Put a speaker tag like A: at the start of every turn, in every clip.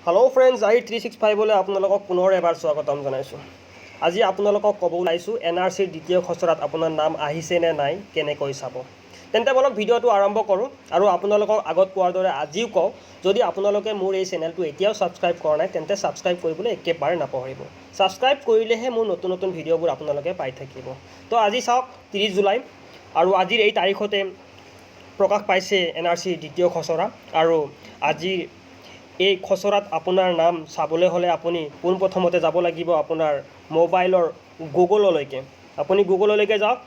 A: Hello' friends, আই 365লৈ আপোনালোকক পুনৰ এবাৰ স্বাগতম জনাইছোঁ। আজি আপোনালোকক ক'ব ওলাইছোঁ NRCৰ দ্বিতীয় খচৰাত আপোনাৰ নাম আহিছে নে নাই কেনেকৈ চাব। তেন্তে বলক ভিডিঅ'টো আৰম্ভ কৰোঁ আৰু আপোনালোকক আগত কোৱাৰ দৰে আজিও কওঁ, যদি আপোনালোকে মোৰ এই চেনেলটো এতিয়াও ছাবস্ক্ৰাইব কৰা নাই তেন্তে ছাবস্ক্ৰাইব কৰিবলৈ একেবাৰে নাপাহৰিব। ছাবস্ক্ৰাইব কৰিলেহে মোৰ নতুন নতুন ভিডিঅ'বোৰ আপোনালোকে পাই থাকিব। তো আজি চাওক 30 জুলাই আৰু আজিৰ এই তাৰিখতে প্ৰকাশ পাইছে NRCৰ দ্বিতীয় খচৰা। আৰু আজি এই খচৰাত আপোনাৰ নাম চাবলৈ হ'লে আপুনি পোনপ্ৰথমতে যাব লাগিব আপোনাৰ মোবাইলৰ গুগললৈকে। আপুনি গুগললৈকে যাওক।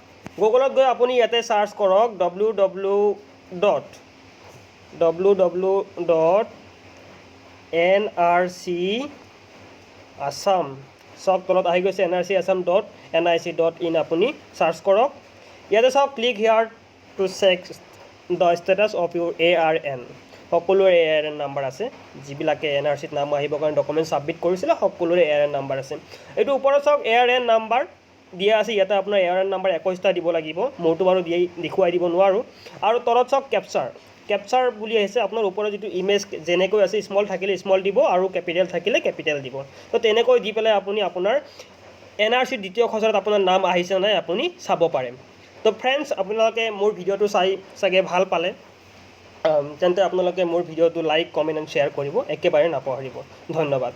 A: গুগলত গৈ আপুনি ইয়াতে চাৰ্চ কৰক www.nrc-assam। চাওক তলত আহি গৈছে nrc-assam.nic.in। আপুনি চাৰ্চ কৰক। ইয়াতে চাওক click here to check the status of your ARN। সকলোৰে ARN নাম্বাৰ আছে, যিবিলাকে NRCত নাম আহিবৰ কাৰণে ডকুমেণ্ট ছাবমিট কৰিছিলে সকলোৰে ARN নাম্বাৰ আছে। এইটো ওপৰত চাওক ARN নাম্বাৰ দিয়া আছে, ইয়াতে আপোনাৰ ARN নাম্বাৰ 21টা দিব লাগিব। মোৰটো বাৰু দেখুৱাই দিব নোৱাৰোঁ। আৰু তলত চাওক কেপচাৰ বুলি আহিছে। আপোনাৰ ওপৰত যিটো ইমেজ যেনেকৈ আছে, স্মল থাকিলে স্মল দিব আৰু কেপিটেল থাকিলে কেপিটেল দিব। তো তেনেকৈ দি পেলাই আপুনি আপোনাৰ NRCৰ দ্বিতীয় খচৰাত আপোনাৰ নাম আহিছে নাই আপুনি চাব পাৰে। তো ফ্ৰেণ্ডছ, আপোনালোকে মোৰ ভিডিঅ'টো চাই চাগে ভাল পালে, তেন্তে আপোনালোকে মোৰ ভিডিঅ'টো লাইক, কমেণ্ট এণ্ড শ্বেয়াৰ কৰিব একেবাৰে নাপাহৰিব। ধন্যবাদ।